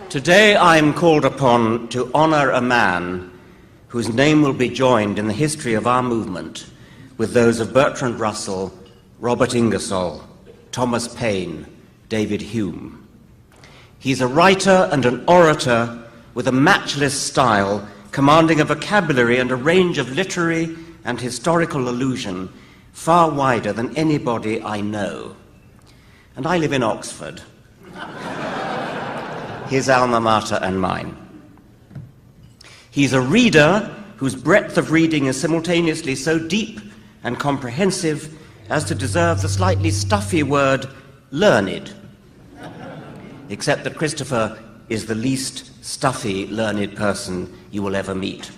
Today I'm called upon to honor a man whose name will be joined in the history of our movement with those of Bertrand Russell, Robert Ingersoll, Thomas Paine, David Hume. He's a writer and an orator with a matchless style, commanding a vocabulary and a range of literary and historical allusion far wider than anybody I know. And I live in Oxford, his alma mater and mine. He's a reader whose breadth of reading is simultaneously so deep and comprehensive as to deserve the slightly stuffy word learned, except that Christopher is the least stuffy, learned person you will ever meet.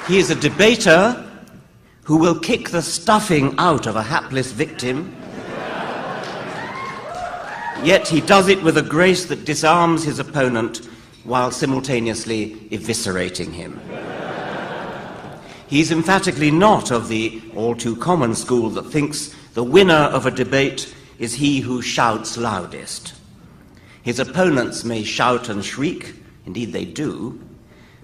He is a debater who will kick the stuffing out of a hapless victim, yet he does it with a grace that disarms his opponent while simultaneously eviscerating him. He's emphatically not of the all-too-common school that thinks the winner of a debate is he who shouts loudest. His opponents may shout and shriek, indeed they do,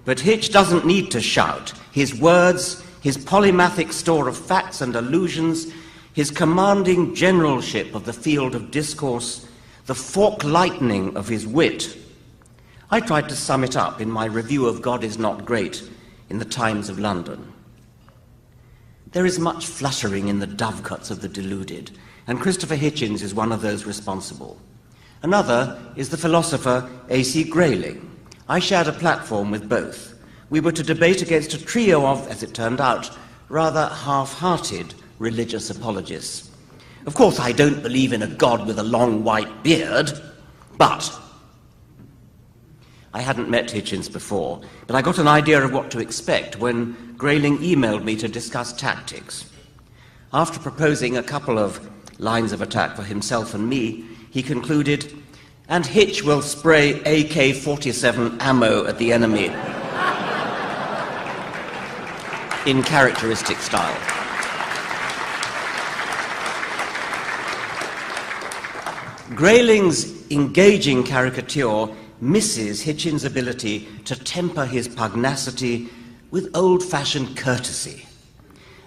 but Hitch doesn't need to shout. His words, his polymathic store of facts and allusions, his commanding generalship of the field of discourse, the fork lightning of his wit. I tried to sum it up in my review of God is Not Great in the Times of London. There is much fluttering in the dovecots of the deluded, and Christopher Hitchens is one of those responsible. Another is the philosopher A.C. Grayling. I shared a platform with both. We were to debate against a trio of, as it turned out, rather half-hearted religious apologists. Of course, I don't believe in a God with a long white beard, but I hadn't met Hitchens before, but I got an idea of what to expect when Grayling emailed me to discuss tactics. After proposing a couple of lines of attack for himself and me, he concluded, "And Hitch will spray AK-47 ammo at the enemy," in characteristic style. Grayling's engaging caricature misses Hitchens' ability to temper his pugnacity with old-fashioned courtesy.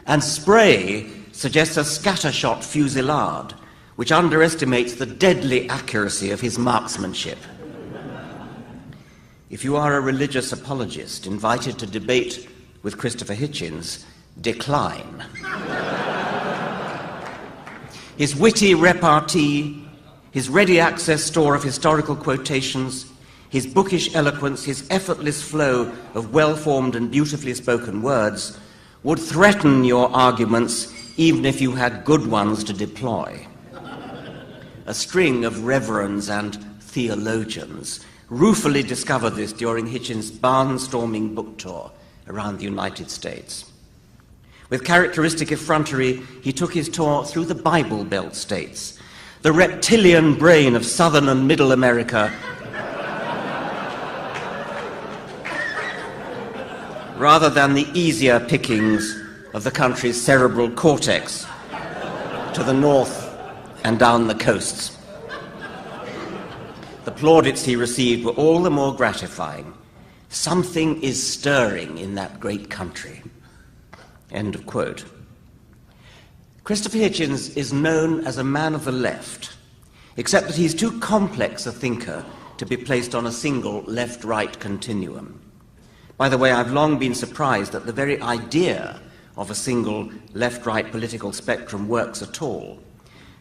And spray suggests a scattershot fusillade, which underestimates the deadly accuracy of his marksmanship. If you are a religious apologist invited to debate with Christopher Hitchens, decline. His witty repartee, his ready access store of historical quotations, his bookish eloquence, his effortless flow of well-formed and beautifully spoken words would threaten your arguments even if you had good ones to deploy. A string of reverends and theologians ruefully discovered this during Hitchens' barnstorming book tour around the United States. With characteristic effrontery, he took his tour through the Bible Belt states, the reptilian brain of Southern and Middle America, rather than the easier pickings of the country's cerebral cortex to the north and down the coasts. The plaudits he received were all the more gratifying. Something is stirring in that great country. End of quote. Christopher Hitchens is known as a man of the left, except that he's too complex a thinker to be placed on a single left-right continuum. By the way, I've long been surprised that the very idea of a single left-right political spectrum works at all.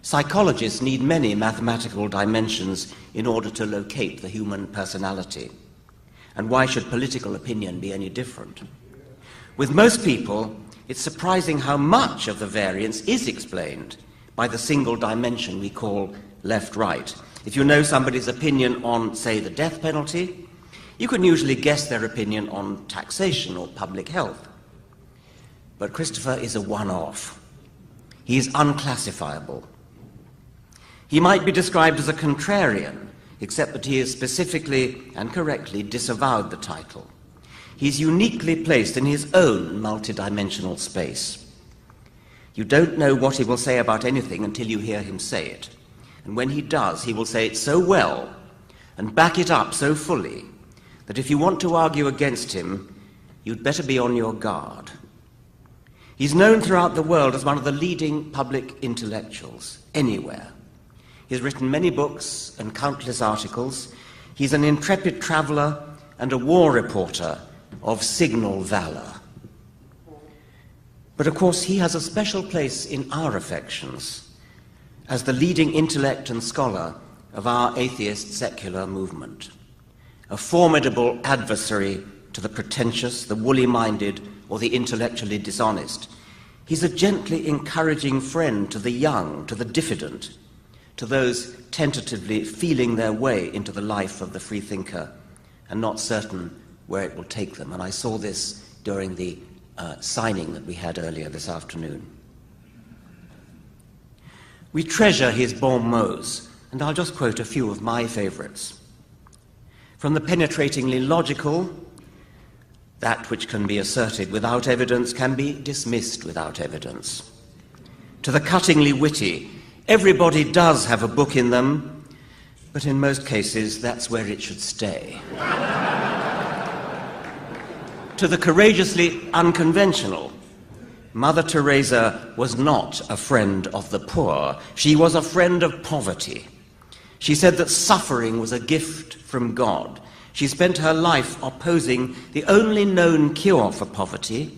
Psychologists need many mathematical dimensions in order to locate the human personality. And why should political opinion be any different? With most people, it's surprising how much of the variance is explained by the single dimension we call left-right. If you know somebody's opinion on, say, the death penalty, you can usually guess their opinion on taxation or public health. But Christopher is a one-off. He is unclassifiable. He might be described as a contrarian, except that he has specifically and correctly disavowed the title. He's uniquely placed in his own multidimensional space. You don't know what he will say about anything until you hear him say it. And when he does, he will say it so well and back it up so fully that if you want to argue against him, you'd better be on your guard. He's known throughout the world as one of the leading public intellectuals, anywhere. He's written many books and countless articles. He's an intrepid traveller and a war reporter of signal valour. But of course, he has a special place in our affections as the leading intellect and scholar of our atheist secular movement, a formidable adversary to the pretentious, the woolly-minded, or the intellectually dishonest. He's a gently encouraging friend to the young, to the diffident, to those tentatively feeling their way into the life of the freethinker and not certain where it will take them. And I saw this during the signing that we had earlier this afternoon. We treasure his bon mots, and I'll just quote a few of my favourites. From the penetratingly logical, that which can be asserted without evidence can be dismissed without evidence, to the cuttingly witty, everybody does have a book in them, but in most cases that's where it should stay. To the courageously unconventional, Mother Teresa was not a friend of the poor. She was a friend of poverty. She said that suffering was a gift from God. She spent her life opposing the only known cure for poverty,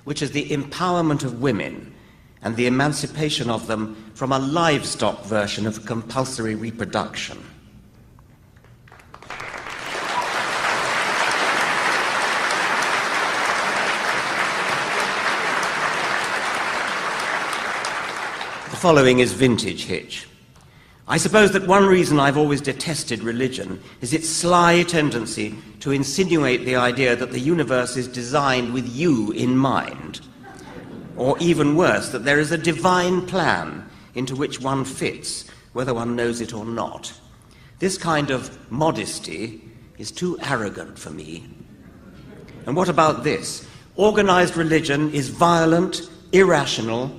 which is the empowerment of women and the emancipation of them from a livestock version of compulsory reproduction. The following is vintage Hitch. I suppose that one reason I've always detested religion is its sly tendency to insinuate the idea that the universe is designed with you in mind, or even worse, that there is a divine plan into which one fits, whether one knows it or not. This kind of modesty is too arrogant for me. And what about this? Organized religion is violent, irrational,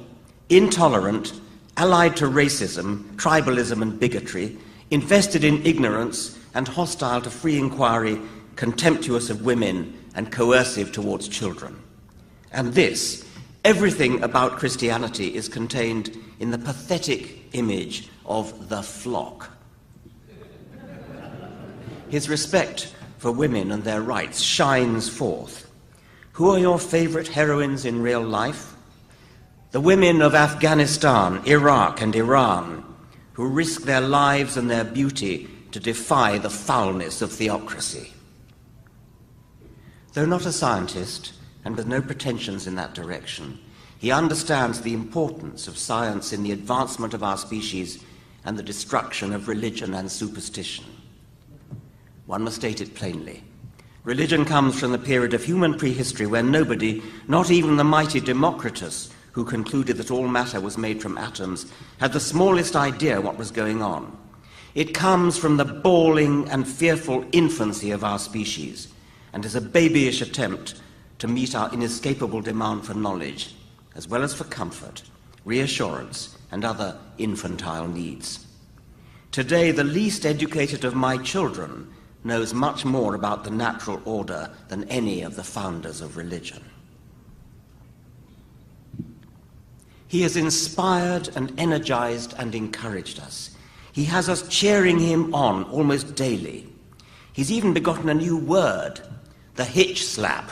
intolerant, allied to racism, tribalism and bigotry, invested in ignorance and hostile to free inquiry, contemptuous of women and coercive towards children. And this, everything about Christianity is contained in the pathetic image of the flock. His respect for women and their rights shines forth. Who are your favorite heroines in real life? The women of Afghanistan, Iraq and Iran, who risk their lives and their beauty to defy the foulness of theocracy. Though not a scientist, and with no pretensions in that direction, he understands the importance of science in the advancement of our species and the destruction of religion and superstition. One must state it plainly. Religion comes from the period of human prehistory when nobody, not even the mighty Democritus, who concluded that all matter was made from atoms, had the smallest idea what was going on. It comes from the bawling and fearful infancy of our species, and is a babyish attempt to meet our inescapable demand for knowledge, as well as for comfort, reassurance, and other infantile needs. Today, the least educated of my children knows much more about the natural order than any of the founders of religion. He has inspired and energized and encouraged us. He has us cheering him on almost daily. He's even begotten a new word, the hitch slap.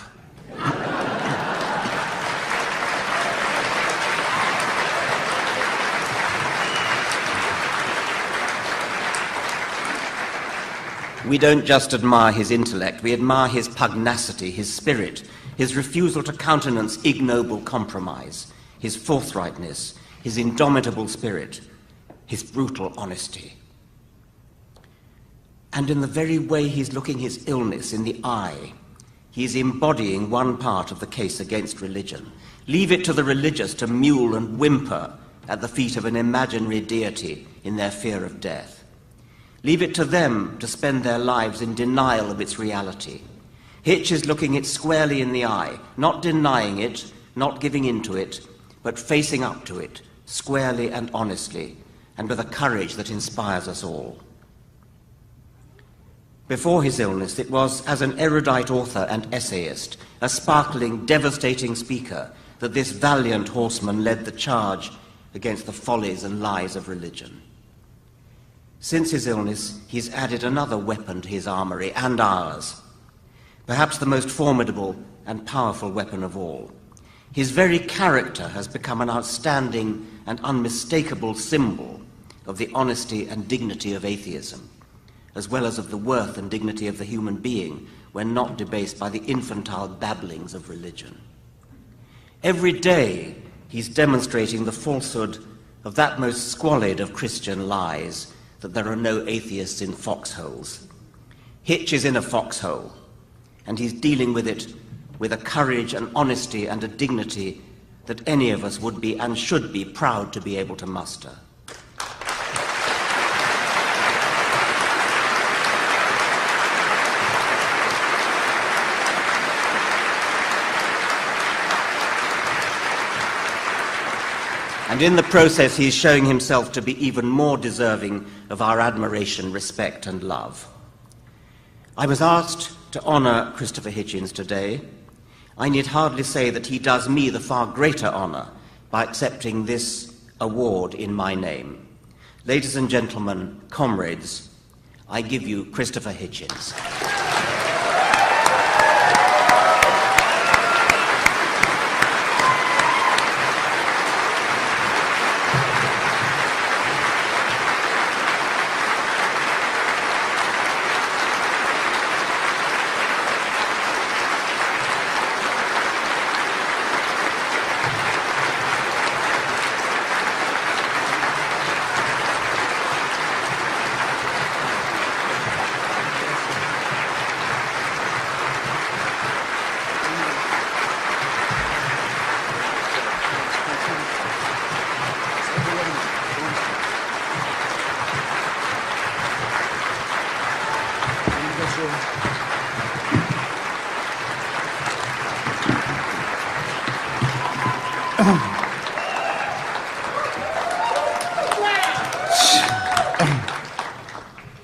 We don't just admire his intellect, we admire his pugnacity, his spirit, his refusal to countenance ignoble compromise, his forthrightness, his indomitable spirit, his brutal honesty. And in the very way he's looking his illness in the eye, he is embodying one part of the case against religion. Leave it to the religious to mewl and whimper at the feet of an imaginary deity in their fear of death. Leave it to them to spend their lives in denial of its reality. Hitch is looking it squarely in the eye, not denying it, not giving in to it, but facing up to it squarely and honestly, and with a courage that inspires us all. Before his illness, it was as an erudite author and essayist, a sparkling, devastating speaker, that this valiant horseman led the charge against the follies and lies of religion. Since his illness, he's added another weapon to his armory and ours, perhaps the most formidable and powerful weapon of all. His very character has become an outstanding and unmistakable symbol of the honesty and dignity of atheism, as well as of the worth and dignity of the human being when not debased by the infantile babblings of religion. Every day he's demonstrating the falsehood of that most squalid of Christian lies, that there are no atheists in foxholes. Hitch is in a foxhole, and he's dealing with it with a courage, an honesty, and a dignity that any of us would be and should be proud to be able to muster. And in the process, he's showing himself to be even more deserving of our admiration, respect, and love. I was asked to honour Christopher Hitchens today. I need hardly say that he does me the far greater honour by accepting this award in my name. Ladies and gentlemen, comrades, I give you Christopher Hitchens.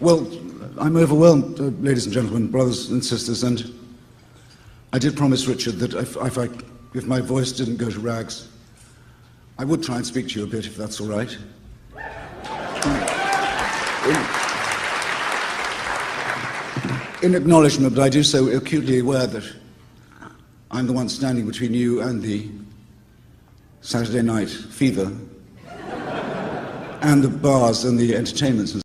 Well, I'm overwhelmed, ladies and gentlemen, brothers and sisters, and I did promise Richard that if my voice didn't go to rags, I would try and speak to you a bit, if that's all right. In acknowledgement, but I do so acutely aware that I'm the one standing between you and the Saturday night fever, and the bars and the entertainments.